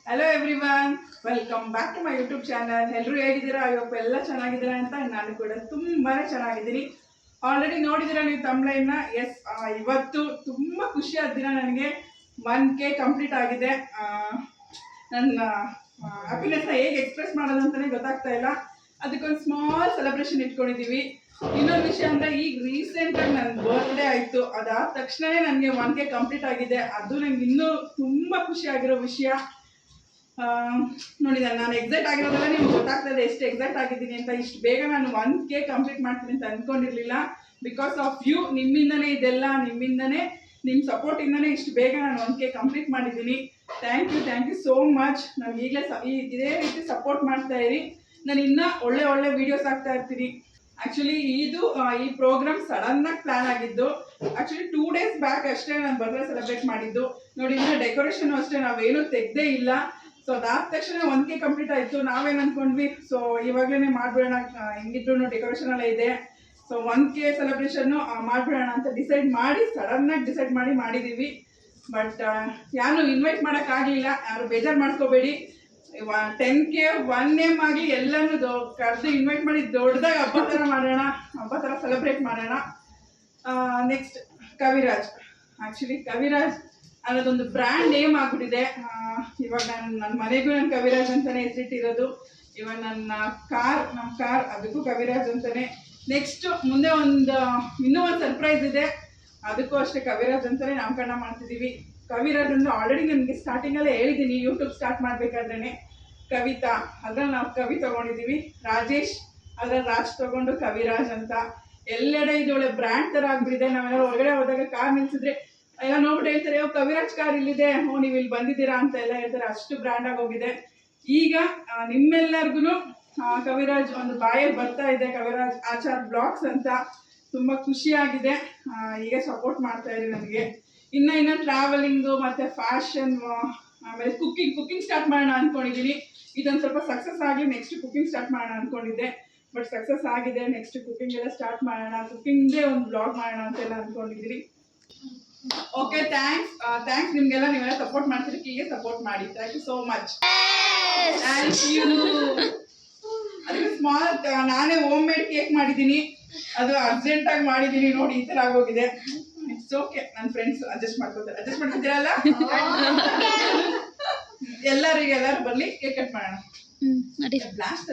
Hello everyone, welcome back to my YouTube channel. ಎಲ್ಲರೂ ಹೇಗಿದ್ದೀರಾ? ಇವತ್ತು ಎಲ್ಲ ಚೆನ್ನಾಗಿದ್ದೀರಾ ಅಂತ ನಾನು ಕೂಡ ತುಂಬಾ ಚೆನ್ನಾಗಿದ್ದೀನಿ. ಆಲ್ರೆಡಿ ನೋಡಿದ್ದೀರಾ ನೀವು ತಮ್ಲೈನ್ನ. ಎಸ್, ಇವತ್ತು ತುಂಬ ಖುಷಿಯಾದ ದಿನ. ನನಗೆ 1K ಕಂಪ್ಲೀಟ್ ಆಗಿದೆ. ನನ್ನ ಹ್ಯಾಪಿನೆಸ್ನ ಹೇಗೆ ಎಕ್ಸ್ಪ್ರೆಸ್ ಮಾಡೋದು ಅಂತಲೇ ಗೊತ್ತಾಗ್ತಾ ಇಲ್ಲ. ಅದಕ್ಕೊಂದು ಸ್ಮಾಲ್ ಸೆಲೆಬ್ರೇಷನ್ ಇಟ್ಕೊಂಡಿದ್ದೀವಿ. ಇನ್ನೊಂದು ವಿಷಯ ಅಂದರೆ, ಈಗ ರೀಸೆಂಟಾಗಿ ನನ್ನ ಬರ್ತ್ಡೇ ಆಯಿತು. ಅದಾದ ತಕ್ಷಣವೇ ನನಗೆ 1K ಕಂಪ್ಲೀಟ್ ಆಗಿದೆ. ಅದು ನನಗೆ ಇನ್ನೂ ತುಂಬ ಖುಷಿಯಾಗಿರೋ ವಿಷಯ. ನೋಡಿ, ನಾನು ಎಕ್ಸೈಟ್ ಆಗಿರೋದೆಲ್ಲ ನಿಮ್ಗೆ ಗೊತ್ತಾಗ್ತಾ ಇದೆ ಎಷ್ಟು ಎಕ್ಸೈಟ್ ಆಗಿದ್ದೀನಿ ಅಂತ. ಇಷ್ಟು ಬೇಗ ನಾನು 1K ಕಂಪ್ಲೀಟ್ ಮಾಡ್ತೀನಿ ಅಂತ ಅಂದ್ಕೊಂಡಿರಲಿಲ್ಲ. ಬಿಕಾಸ್ ಆಫ್ ಯು, ನಿಮ್ಮಿಂದನೇ ಇದೆಲ್ಲ, ನಿಮ್ಮಿಂದನೇ, ನಿಮ್ಮ ಸಪೋರ್ಟಿಂದನೇ ಇಷ್ಟು ಬೇಗ ನಾನು 1K ಕಂಪ್ಲೀಟ್ ಮಾಡಿದ್ದೀನಿ. Thank you so much. ನನಗೆ ಈಗಲೇ ಇದೇ ರೀತಿ ಸಪೋರ್ಟ್ ಮಾಡ್ತಾ ಇರಿ. ನಾನು ಇನ್ನೂ ಒಳ್ಳೆ ವೀಡಿಯೋಸ್ ಹಾಕ್ತಾ ಇರ್ತೀನಿ. ಆ್ಯಕ್ಚುಲಿ ಈ ಪ್ರೋಗ್ರಾಮ್ ಸಡನ್ನಾಗಿ ಪ್ಲ್ಯಾನ್ ಆಗಿದ್ದು. ಆ್ಯಕ್ಚುಲಿ 2 days ಬ್ಯಾಕ್ ಅಷ್ಟೇ ನಾನು ಬರ್ತ್ಡೇ ಸೆಲೆಬ್ರೇಟ್ ಮಾಡಿದ್ದು. ನೋಡಿ, ಇನ್ನು ಡೆಕೋರೇಷನ್ ಅಷ್ಟೇ ನಾವೇನೂ ತೆಗ್ದೇ ಇಲ್ಲ. ಸೊ ಅದಾದ ತಕ್ಷಣ 1K ಕಂಪ್ಲೀಟ್ ಆಯಿತು. ನಾವೇನು ಅಂದ್ಕೊಂಡ್ವಿ, ಸೊ ಇವಾಗಲೇ ಮಾಡಿಬಿಡೋಣ, ಹೆಂಗಿದ್ರು ಡೆಕೋರೇಷನ್ ಎಲ್ಲ ಇದೆ. ಸೊ 1K ಸೆಲೆಬ್ರೇಷನ್ನು ಮಾಡಿಬಿಡೋಣ ಅಂತ ಸಡನ್ನಾಗಿ ಡಿಸೈಡ್ ಮಾಡಿದ್ದೀವಿ. ಬಟ್ ಯಾರು ಇನ್ವೈಟ್ ಮಾಡೋಕ್ಕಾಗಲಿಲ್ಲ. ಯಾರು ಬೇಜಾರು ಮಾಡ್ಕೋಬೇಡಿ. 10K 1 name ಆಗಲಿ ಎಲ್ಲನೂ ಕರೆದು ಇನ್ವೈಟ್ ಮಾಡಿ ದೊಡ್ಡದಾಗಿ ಹಬ್ಬ ಥರ ಸೆಲೆಬ್ರೇಟ್ ಮಾಡೋಣ. ನೆಕ್ಸ್ಟ್ ಕವಿರಾಜ್. ಆ್ಯಕ್ಚುಲಿ ಕವಿರಾಜ್ ಅನ್ನೋದೊಂದು ಬ್ರ್ಯಾಂಡ್ ನೇಮ್ ಆಗ್ಬಿಟ್ಟಿದೆ. ಇವಾಗ ನನ್ನ ಮನೆಗೂ ನಾನು ಕವಿರಾಜ್ ಅಂತಲೇ ಹೆಸರಿಟ್ಟಿರೋದು. ಇವಾಗ ನಮ್ಮ ಕಾರ್ ಅದಕ್ಕೂ ಕವಿರಾಜ್ ಅಂತಲೇ. ನೆಕ್ಸ್ಟ್ ಮುಂದೆ ಇನ್ನೂ ಒಂದು ಸರ್ಪ್ರೈಸ್ ಇದೆ. ಅದಕ್ಕೂ ಅಷ್ಟೇ ಕವಿರಾಜ್ ಅಂತಲೇ ನಾಮಕರಣ ಮಾಡ್ತಿದ್ದೀವಿ. ಕವಿರಾಜ್ ಅಂದರೆ ಆಲ್ರೆಡಿ ನನಗೆ ಸ್ಟಾರ್ಟಿಂಗಲ್ಲೇ ಹೇಳಿದ್ದೀನಿ, ಯೂಟ್ಯೂಬ್ ಸ್ಟಾರ್ಟ್ ಮಾಡಬೇಕಾದ್ರೇ. ಕವಿತಾ ಅದ್ರಲ್ಲಿ ನಾವು ಕವಿ ತೊಗೊಂಡಿದ್ದೀವಿ. ರಾಜೇಶ್ ಅದ್ರಲ್ಲಿ ರಾಜ್ ತೊಗೊಂಡು ಕವಿರಾಜ್ ಅಂತ. ಎಲ್ಲೆಡೆ ಇದು ಒಳ್ಳೆ ಬ್ರ್ಯಾಂಡ್ ಥರ ಆಗ್ಬಿಟ್ಟಿದೆ. ನಾವೆಲ್ಲ ಹೊರಗಡೆ ಹೋದಾಗ ಕಾರ್ ನಿಲ್ಸಿದ್ರೆ ಎಲ್ಲ ನೋಡ್ಬಿಟ್ಟು ಹೇಳ್ತಾರೆ, ಕವಿರಾಜ್ ಕಾರ್ ಇಲ್ಲಿದೆ, ನೀವು ಇಲ್ಲಿ ಬಂದಿದ್ದೀರಾ ಅಂತ ಎಲ್ಲ ಹೇಳ್ತಾರೆ. ಅಷ್ಟು ಬ್ರ್ಯಾಂಡ್ ಆಗೋಗಿದೆ. ಈಗ ನಿಮ್ಮೆಲ್ಲರಿಗೂ ಕವಿರಾಜ್ ಒಂದು ಬಾಯಲ್ಲಿ ಬರ್ತಾ ಇದೆ, ಕವಿರಾಜ್ ಆಚಾರ್ ಬ್ಲಾಗ್ಸ್ ಅಂತ. ತುಂಬ ಖುಷಿಯಾಗಿದೆ. ಹೀಗೆ ಸಪೋರ್ಟ್ ಮಾಡ್ತಾ ಇರಿ ನನಗೆ. ಇನ್ನು ಟ್ರಾವೆಲಿಂಗು ಮತ್ತು ಫ್ಯಾಷನ್, ಆಮೇಲೆ ಕುಕ್ಕಿಂಗ್ ಸ್ಟಾರ್ಟ್ ಮಾಡೋಣ ಅಂದ್ಕೊಂಡಿದ್ದೀನಿ. ಇದೊಂದು ಸ್ವಲ್ಪ ಸಕ್ಸಸ್ ಆಗಿ ನೆಕ್ಸ್ಟ್ ಕುಕ್ಕಿಂಗ್ ಸ್ಟಾರ್ಟ್ ಮಾಡೋಣ ಅಂದ್ಕೊಂಡಿದ್ದೆ. ಬಟ್ ಸಕ್ಸಸ್ ಆಗಿದೆ. ನೆಕ್ಸ್ಟ್ ಕುಕ್ಕಿಂಗ್ ಎಲ್ಲ ಸ್ಟಾರ್ಟ್ ಮಾಡೋಣ, ಕುಕ್ಕಿಂಗ್ದೇ ಒಂದು ಬ್ಲಾಗ್ ಮಾಡೋಣ ಅಂತೆಲ್ಲ ಅಂದ್ಕೊಂಡಿದ್ದೀನಿ. ಓಕೆ, ಥ್ಯಾಂಕ್ಸ್ ನಿಮಗೆಲ್ಲ. ನೀವೆಲ್ಲ ಸಪೋರ್ಟ್ ಮಾಡ್ತೀರಿ, ಹೀಗೆ ಸಪೋರ್ಟ್ ಮಾಡಿ. Thank you so much. Thank you. ಅದಕ್ಕೆ ಸ್ಮಾಲ್ ನಾನೇ ಹೋಮ್ ಮೇಡ್ ಕೇಕ್ ಮಾಡಿದ್ದೀನಿ. ಅದು ಅರ್ಜೆಂಟಾಗಿ ಮಾಡಿದ್ದೀನಿ. ನೋಡಿ, ಈ ಥರ ಆಗೋಗಿದೆ. It's okay. ನನ್ನ ಫ್ರೆಂಡ್ಸ್ ಅಡ್ಜಸ್ಟ್ ಮಾಡ್ಕೊತೀರಲ್ಲ. ಎಲ್ಲರೂ ಬರಲಿ, ಕೇಕ್ ಕಟ್ ಮಾಡೋಣ. ಬ್ಲಾಸ್ಟ್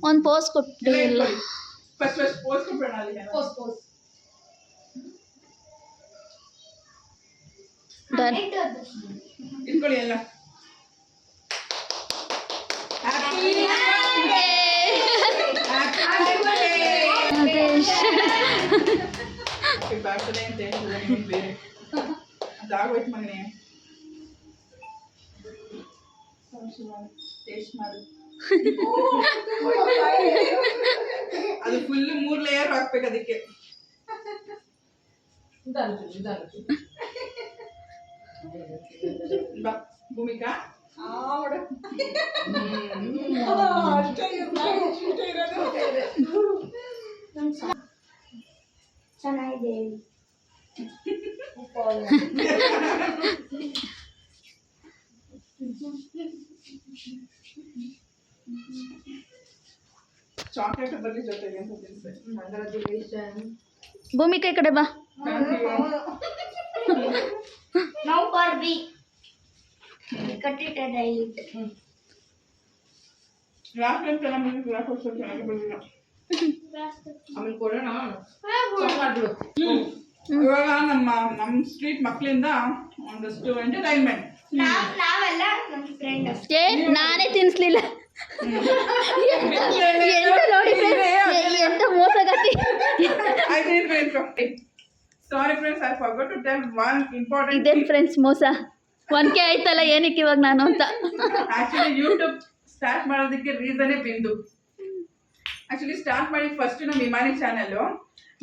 ಒಂದು ಪೋಸ್ ಕೊಟ್ಟು ಫಸ್ಟ್ ಪೋಸ್ ಕೊಟ್ಬಿಡೋಣ. ಅಲ್ಲಿ ಪೋಸ್ ಇಟ್ಕೊಳ್ಳಿ ಎಲ್ಲ. ಹ್ಯಾಪಿ ಬರ್ತಡೇ ಅಂತ ಹೇಳಿದ್ರೆ ಬೇರೆ ಅದಾಗೋಯ್ತು ಮಗನೇ. ಟೇಸ್ಟ್ ಮಾಡು. ಅದು ಫುಲ್ 3 ಲೇಯರ್ ಹಾಕ್ಬೇಕು ಅದಕ್ಕೆ. ಬಾ ಭೂಮಿಕಾ. ಚೆನ್ನಾಗಿದೆ. ಚಾಕ್ಲೇಟ್ ಬರಲಿ ಜೊತೆಗೆ ಅಂತ ತಿನ್ನಿಸ್ಬೇಕು. ಭೂಮಿಕಾ ಈ ಕಡೆ ಬಾ. ನಾವು ಬಾರ್ಬಿ ಕಟ್ಟಿಟ್ಟ ಡೈಟ್. ಲಾಸ್ಟ್ ಟೈಮ್ ಚೆನ್ನಾಗಿ ಬಂದಿದ್ದು, ಲಾಸ್ಟ್ ವರ್ಷ ಚೆನ್ನಾಗಿ ಬಂದಿಲ್ಲ. ಆಮೇಲೆ ಕೊಡೋಣ. ಇವಾಗ ನಮ್ಮ ಸ್ಟ್ರೀಟ್ ಮಕ್ಕಳಿಂದ ಒಂದಷ್ಟು ಎಂಟರ್ಟೈನ್ಮೆಂಟ್. ನಾವೆಲ್ಲ ನಮ್ಮ ಫ್ರೆಂಡ್ ಅಷ್ಟೇ. ನಾನೇ ತಿನ್ನಿಸ್ಲಿಲ್ಲ. ಎಂತ ಮೋಸಗತಿ. Sorry friends, I forgot to tell one important. ಇದೇನು ಫ್ರೆಂಡ್ಸ್ ಮೋಸ? 1K ಆಯ್ತಲ್ಲ, ಏನಕ್ಕೆ ಇವಾಗ ನಾನು ಅಂತ. ಆ್ಯಕ್ಚುಲಿ ಯೂಟ್ಯೂಬ್ ಸ್ಟಾರ್ಟ್ ಮಾಡೋದಕ್ಕೆ ರೀಸನೇ ಬಿಂದು. ಆ್ಯಕ್ಚುಲಿ ಸ್ಟಾರ್ಟ್ ಮಾಡಿ ಫಸ್ಟ್ ನಮ್ಮ Imani channel,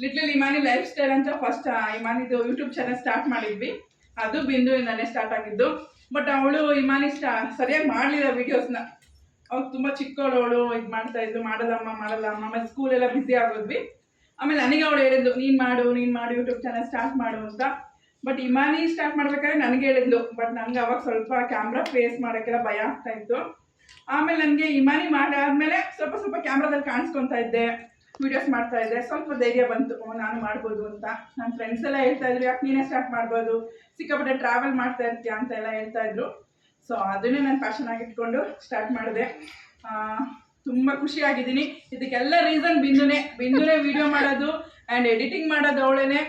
little Imani life style ಅಂತ ಫಸ್ಟ್ ಇಮಾನಿದು ಯೂಟ್ಯೂಬ್ ಚಾನಲ್ ಸ್ಟಾರ್ಟ್ ಮಾಡಿದ್ವಿ. ಅದು ಬಿಂದು ಇಂದಾನೆ ಸ್ಟಾರ್ಟ್ ಆಗಿದ್ದು. ಬಟ್ ಅವಳು ಇಮಾನಿ ಸರಿಯಾಗಿ ಮಾಡಲಿಲ್ಲ ವೀಡಿಯೋಸ್ನ. ಅವಾಗ ತುಂಬ ಚಿಕ್ಕವಳು, ಇದು ಮಾಡ್ತಾ ಇದ್ದು, ಮಾಡಲ್ಲಮ್ಮ. ಆಮೇಲೆ ಸ್ಕೂಲೆಲ್ಲ ಬ್ಯುಸಿ ಆಗೋದ್ವಿ. ಆಮೇಲೆ ನನಗೆ ಅವಳು ಹೇಳಿದ್ಲು ನೀನು ಮಾಡು ಯೂಟ್ಯೂಬ್ ಚಾನಲ್ ಸ್ಟಾರ್ಟ್ ಮಾಡು ಅಂತ. ಬಟ್ ಇಮಾನಿ ಸ್ಟಾರ್ಟ್ ಮಾಡ್ಬೇಕಾದ್ರೆ ನನಗೆ ಹೇಳಿದ್ಲು. ಬಟ್ ನನಗೆ ಅವಾಗ ಸ್ವಲ್ಪ ಕ್ಯಾಮ್ರಾ ಫೇಸ್ ಮಾಡೋಕ್ಕೆಲ್ಲ ಭಯ ಆಗ್ತಾ ಇತ್ತು. ಆಮೇಲೆ ನನಗೆ ಇಮಾನಿ ಮಾಡಾದ್ಮೇಲೆ ಸ್ವಲ್ಪ ಕ್ಯಾಮ್ರಾದಲ್ಲಿ ಕಾಣಿಸ್ಕೊತಾ ಇದ್ದೆ, ವಿಡಿಯೋಸ್ ಮಾಡ್ತಾ ಇದ್ದೆ, ಸ್ವಲ್ಪ ಧೈರ್ಯ ಬಂತು ನಾನು ಮಾಡ್ಬೋದು ಅಂತ. ನನ್ನ ಫ್ರೆಂಡ್ಸ್ ಎಲ್ಲ ಹೇಳ್ತಾ ಇದ್ರು ಯಾಕೆ ನೀನೇ ಸ್ಟಾರ್ಟ್ ಮಾಡ್ಬೋದು, ಸಿಕ್ಕಾಪಟ್ಟೆ ಟ್ರಾವೆಲ್ ಮಾಡ್ತಾ ಇರ್ತೀಯ ಅಂತ ಎಲ್ಲ ಹೇಳ್ತಾ ಇದ್ರು. ಸೊ ಅದನ್ನೇ ನಾನು ಪ್ಯಾಷನ್ ಆಗಿ ಇಟ್ಕೊಂಡು ಸ್ಟಾರ್ಟ್ ಮಾಡಿದೆ. ತುಂಬ ಖುಷಿಯಾಗಿದ್ದೀನಿ. ಇದಕ್ಕೆಲ್ಲ ರೀಸನ್ ಬಿಂದುನೇ ವಿಡಿಯೋ ಮಾಡೋದು ಆ್ಯಂಡ್ ಎಡಿಟಿಂಗ್ ಮಾಡೋದು ಅವಳೇನೆ.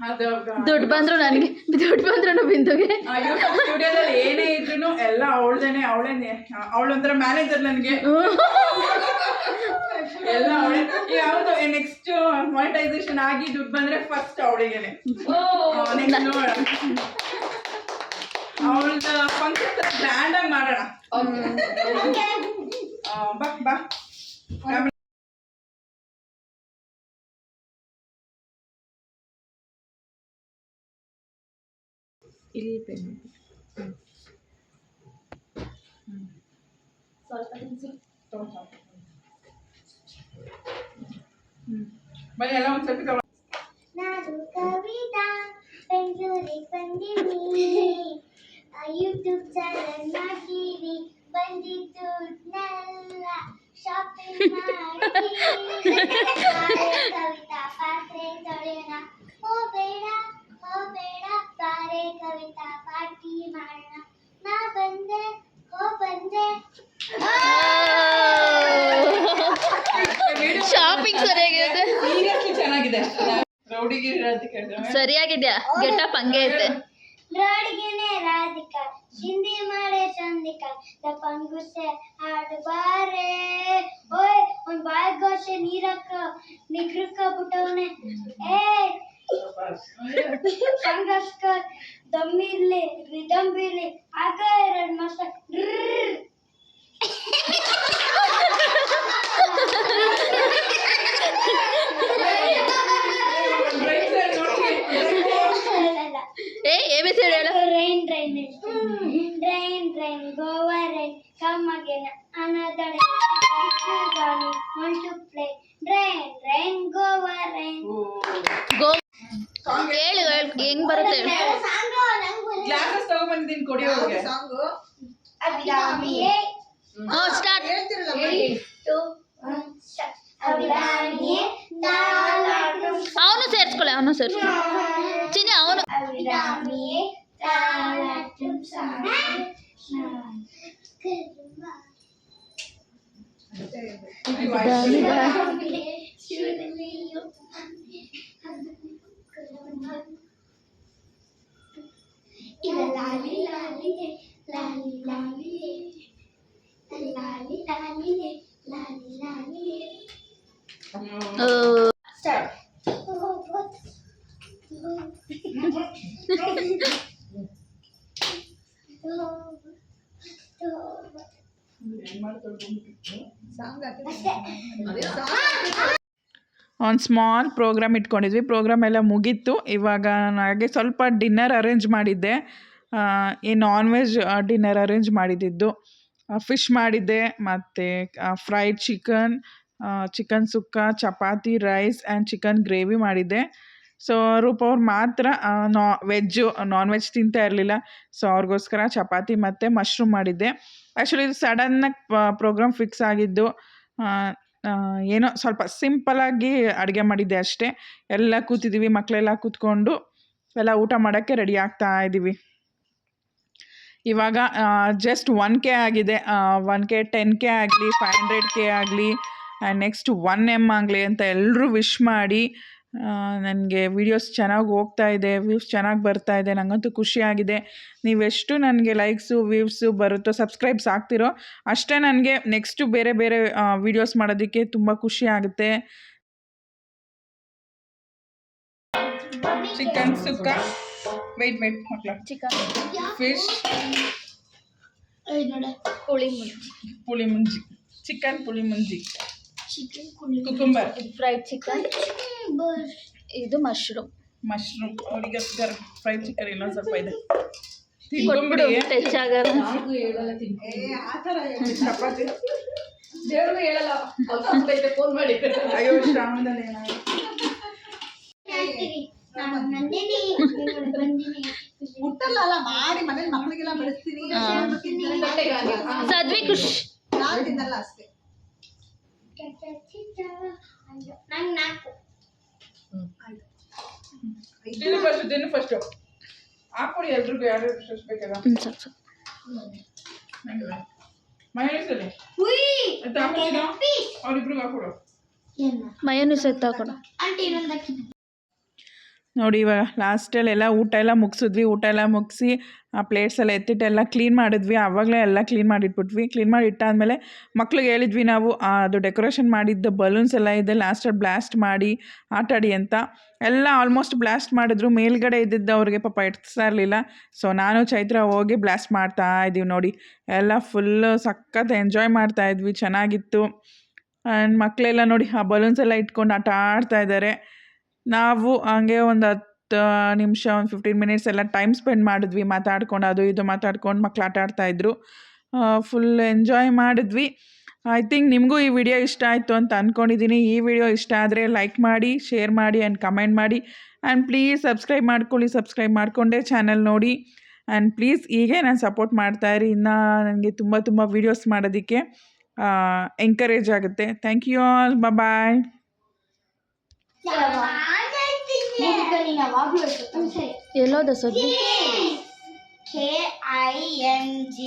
ಅದು ದುಡ್ಡು ಬಂದ್ರು ಬಿಂದುಗೆ ಯೂಟ್ಯೂಬ್ ಸ್ಟುಡಿಯೋದಲ್ಲಿ ಏನೇ ಇದ್ರು ಎಲ್ಲ ಅವಳೇನೆ. ಅವಳೊಂಥರ ಮ್ಯಾನೇಜರ್ ನನಗೆ. ಎಲ್ಲ ಅವಳೇ. ಯಾವುದು ನೆಕ್ಸ್ಟ್ ಮಾನಿಟೈಸೇಷನ್ ಆಗಿ ದುಡ್ಡು ಬಂದ್ರೆ ಫಸ್ಟ್ ಅವಳಿಗೆನೆ. ನೆಕ್ಸ್ಟ್ ನೋಡೋಣ, ಅವಳದ ಫಂಕ್ಷನ್ ಗ್ರ್ಯಾಂಡ್ ಆಗಿ ಮಾಡೋಣ. ಬಾ ಇಲ್ಲಿ ಪೇಮೆಂಟ್ ಬನ್ನಿ ಎಲ್ಲ ಒಂದು ಸ್ವಲ್ಪ ನಾನು ಕವಿತಾ ಬೆಂಗಳೂರಿಗೆ ಬಂದೀನಿ, ಯೂಟ್ಯೂಬ್ ಚಾನಲ್ ಮಾಡಿರಿ, ಬಂದಿದ್ದು ನೆಲ್ಲ ಶಾಪಿಂಗ್ ಮಾಡಿ. ಕವಿತಾ ಪಾತ್ರೆ ತೊಳೆಯೋಣ, ಹೋಗಬೇಡ ಬಾರೆ ಕವಿತಾ ಪಾರ್ಟಿ ಮಾಡೋಣ, ನಾ ಬಂದೆ ಶಾಪಿಂಗ್ ಸರಿಯಾಗಿದೆ. ಸೀರಿಯಸ್ಲಿ ಚೆನ್ನಾಗಿದೆ. ರೌಡಿಗೆ ಸರಿಯಾಗಿದ್ಯಾ? ಗೆಟಪ್ ಹಂಗೆ ಐತೆ. ರೋಡಿಗೆನೆ ರಾಧಿಕಾ ಹಿಂದಿ ಮಾಡೆ ಚಂದಿಕಾ ದಪಂಗುಸೆ ಹಾಡುಬಾರೆ ಓಯ್ ಒಂದ್ ಬಾಯ್ಗೋಸೆ ನೀರಕ್ಕ ನಿಗ್ರಕ್ಕ ಬಿಟ್ಟವನೆ ಏ ಸಂಘರ್ಷಕ ದಮ್ಮಿರ್ಲಿ ರಿದಮ್ ಬಿರ್ಲಿ ಆಗ ಎರಡು ಮಾಸ ABC ಹೇಳು. Rain, Goa rain, come again, another day. Want to play. Rain, Goa rain. ಹೇಳು ಹೆಂಗ್ ಬರುತ್ತೆ? ಗ್ಲಾಸಸ್ ತಗೊಂಡ್ಬಂದಿದ್ದೀನಿ ಕುಡಿಯೋರಿಗೆ. ಅಭಿರಾಮಿಯೇ ಸ್ಟಾರ್ಟ್. ಅಭಿರಾಮಿಯೇ ಅವನು ಸೇರ್ಸ್ಕೊಳ್ಳಿ ಚಿನ್ನಿ ಅವನು. ಅಭಿರಾಮಿಯೇ ತಾಲಾಟಂ ಲಾಲಿ ಲಾಲಿ ಲಾಲಿ ಲಾಲಿ ಲಾಲಿ ಲಾಲಿ ಲಾಲಿ ಸ್ಟಾರ್ಟ್. ಒಂದು ಸ್ಮಾಲ್ ಪ್ರೋಗ್ರಾಮ್ ಇಟ್ಕೊಂಡಿದ್ವಿ. ಪ್ರೋಗ್ರಾಮ್ ಎಲ್ಲ ಮುಗೀತು. ಇವಾಗ ನನಗೆ ಸ್ವಲ್ಪ ಡಿನ್ನರ್ ಅರೇಂಜ್ ಮಾಡಿದ್ದೆ. ಈ ನಾನ್ ವೆಜ್ ಡಿನ್ನರ್ ಅರೇಂಜ್ ಮಾಡಿದ್ದು. ಫಿಶ್ ಮಾಡಿದ್ದೆ ಮತ್ತು fried chicken sukka, chapati, rice and chicken gravy ಮಾಡಿದ್ದೆ. ಸೊ ರೂಪ ಅವ್ರು ಮಾತ್ರ ನಾನ್ ವೆಜ್ ತಿಂತಾ ಇರಲಿಲ್ಲ. ಸೊ ಅವ್ರಿಗೋಸ್ಕರ ಚಪಾತಿ ಮತ್ತು ಮಶ್ರೂಮ್ ಮಾಡಿದ್ದೆ. ಆ್ಯಕ್ಚುಲಿ ಇದು ಸಡನ್ನಾಗಿ ಪ್ರೋಗ್ರಾಮ್ ಫಿಕ್ಸ್ ಆಗಿದ್ದು. ಏನೋ ಸ್ವಲ್ಪ ಸಿಂಪಲಾಗಿ ಅಡುಗೆ ಮಾಡಿದ್ದೆ ಅಷ್ಟೇ. ಎಲ್ಲ ಕೂತಿದ್ದೀವಿ, ಮಕ್ಕಳೆಲ್ಲ ಕೂತ್ಕೊಂಡು ಎಲ್ಲ ಊಟ ಮಾಡೋಕ್ಕೆ ರೆಡಿ ಆಗ್ತಾ ಇದ್ದೀವಿ. ಇವಾಗ ಜಸ್ಟ್ 1K ಆಗಿದೆ. 1K 10K ಆಗಲಿ 500K ಆಗಲಿ ನೆಕ್ಸ್ಟ್ 1M ಆಗಲಿ ಅಂತ ಎಲ್ಲರೂ ವಿಶ್ ಮಾಡಿ. ನನಗೆ ವೀಡಿಯೋಸ್ ಚೆನ್ನಾಗಿ ಹೋಗ್ತಾ ಇದೆ, ವ್ಯೂಸ್ ಚೆನ್ನಾಗಿ ಬರ್ತಾ ಇದೆ. ನನಗಂತೂ ಖುಷಿಯಾಗಿದೆ. ನೀವೆಷ್ಟು ನನಗೆ ಲೈಕ್ಸು ವ್ಯೂವ್ಸು ಬರುತ್ತೋ, ಸಬ್ಸ್ಕ್ರೈಬ್ಸ್ ಆಗ್ತಿರೋ ಅಷ್ಟೇ ನನಗೆ ನೆಕ್ಸ್ಟು ಬೇರೆ ವೀಡಿಯೋಸ್ ಮಾಡೋದಕ್ಕೆ ತುಂಬ ಖುಷಿ ಆಗುತ್ತೆ. ಚಿಕನ್ ಸುಕ್ಕ, ವೆಯ್ಟ್ ಮಕ್ಕಳ, ಚಿಕನ್ ಫಿಶ್, ಪುಳಿ ಮುಂಜಿ, ಚಿಕನ್ ಪುಳಿ ಮುಂಜಿ, ಕುಕುಂಬರ್, ಫ್ರೈಡ್ ಚಿಕನ್, ಇದು ಮಶ್ರೂಮ್. ಅವರಿಗೋಸ್ಕರ ಫ್ರೈಡ್ ಚಿಕನ್ ಇನ್ನೊಂದು ಸ್ವಲ್ಪ ಇದೆ. ಕೊಟ್ಬಿಡು, ಟಚ್ ಆಗಲ್ಲ. ಚಪಾತಿ ದೇವ್ರಿಗೂ ಹೇಳಲ್ಲ, ಫೋನ್ ಮಾಡಿ. ಅಯ್ಯೋ ಶ್ರಾವಣದಲ್ಲಿ ನಂದಿನಿ ಬಂದಿನಿ ಮುಟ್ಟಲ್ಲ ಅಲ್ಲ ಮಾಡಿ ಮನೇಲಿ ಮಕ್ಕಳಿಗೆಲ್ಲ ಬೆಳೆಸ್ತೀನಿ ಸಾಧ್ವಿ ಖುಷ್ ನಾನು ತಿನ್ನಲ್ಲ ಅಷ್ಟೇ. ನಂಗೆ 4 ತಿನ್ನು ಫಸ್ಟ್ ಹಾಕೊಡಿ ಎಲ್ರಿಗೂ ಯಾರು ಎಷ್ಟು ಬೇಕಲ್ಲ ಸಾಕು ಸಾಕು ಮಹೇಶಲ್ಲಿ ಹುಯ್ ಅವ್ರಿಬ್ರಿಗೆ ಹಾಕೊಡು ಮಯೋನೀಸ್ ಎತ್ತಾಕೊಡು ಆಂಟಿ ಇನ್ನೊಂದಕ್ಕೆ ನೋಡಿ ಇವಾಗ ಲಾಸ್ಟಲ್ಲಿ ಎಲ್ಲ ಊಟ ಎಲ್ಲ ಮುಗಿಸಿದ್ವಿ. ಊಟ ಎಲ್ಲ ಮುಗಿಸಿ ಆ ಪ್ಲೇಟ್ಸ್ ಎಲ್ಲ ಎತ್ತಿಟ್ಟೆಲ್ಲ ಕ್ಲೀನ್ ಮಾಡಿದ್ವಿ. ಆವಾಗಲೇ ಎಲ್ಲ ಕ್ಲೀನ್ ಮಾಡಿಟ್ಬಿಟ್ವಿ. ಕ್ಲೀನ್ ಮಾಡಿ ಇಟ್ಟಾದಮೇಲೆ ಮಕ್ಳಿಗೆ ಹೇಳಿದ್ವಿ ನಾವು ಅದು ಡೆಕೋರೇಷನ್ ಮಾಡಿದ್ದು ಬಲೂನ್ಸ್ ಎಲ್ಲ ಇದೆ ಲಾಸ್ಟಲ್ಲಿ ಬ್ಲಾಸ್ಟ್ ಮಾಡಿ ಆಟಾಡಿ ಅಂತ. ಎಲ್ಲ ಆಲ್ಮೋಸ್ಟ್ ಬ್ಲಾಸ್ಟ್ ಮಾಡಿದ್ರು. ಮೇಲ್ಗಡೆ ಇದ್ದಿದ್ದು ಅವ್ರಿಗೆ ಪಾಪ ಇಡ್ತಾ ಇರಲಿಲ್ಲ. ಸೊ ನಾನು ಚೈತ್ರ ಹೋಗಿ ಬ್ಲಾಸ್ಟ್ ಮಾಡ್ತಾ ಇದ್ದೀವಿ ನೋಡಿ. ಎಲ್ಲ ಫುಲ್ಲು ಸಖತ್ ಎಂಜಾಯ್ ಮಾಡ್ತಾಯಿದ್ವಿ, ಚೆನ್ನಾಗಿತ್ತು. ಆ್ಯಂಡ್ ಮಕ್ಕಳೆಲ್ಲ ನೋಡಿ ಆ ಬಲೂನ್ಸ್ ಎಲ್ಲ ಇಟ್ಕೊಂಡು ಆಟ ಆಡ್ತಾ ಇದ್ದಾರೆ. ನಾವು ಹಂಗೆ ಒಂದು 10 ನಿಮಿಷ ಒಂದು 15 ಮಿನಿಟ್ಸ್ ಎಲ್ಲ ಟೈಮ್ ಸ್ಪೆಂಡ್ ಮಾಡಿದ್ವಿ ಮಾತಾಡ್ಕೊಂಡು, ಅದು ಇದು ಮಾತಾಡ್ಕೊಂಡು ಮಕ್ಳು ಆಟ ಆಡ್ತಾಯಿದ್ರು. ಫುಲ್ ಎಂಜಾಯ್ ಮಾಡಿದ್ವಿ. ಐ ಥಿಂಕ್ ನಿಮಗೂ ಈ ವಿಡಿಯೋ ಇಷ್ಟ ಆಯಿತು ಅಂತ ಅಂದ್ಕೊಂಡಿದ್ದೀನಿ. ಈ ವಿಡಿಯೋ ಇಷ್ಟ ಆದರೆ ಲೈಕ್ ಮಾಡಿ, ಶೇರ್ ಮಾಡಿ ಆ್ಯಂಡ್ ಕಮೆಂಟ್ ಮಾಡಿ. ಆ್ಯಂಡ್ ಪ್ಲೀಸ್ ಸಬ್ಸ್ಕ್ರೈಬ್ ಮಾಡ್ಕೊಳ್ಳಿ. ಸಬ್ಸ್ಕ್ರೈಬ್ ಮಾಡಿಕೊಂಡೇ ಚಾನಲ್ ನೋಡಿ. ಆ್ಯಂಡ್ ಪ್ಲೀಸ್ ಹೀಗೆ ನಾನು ಸಪೋರ್ಟ್ ಮಾಡ್ತಾಯಿರಿ. ಇನ್ನೂ ನನಗೆ ತುಂಬ ತುಂಬ ವೀಡಿಯೋಸ್ ಮಾಡೋದಕ್ಕೆ ಎಂಕರೇಜ್ ಆಗುತ್ತೆ. Thank you all. ಬಾಯ್. ಎಲ್ಲೋದ ಸಾಧ್ವಿ KINGS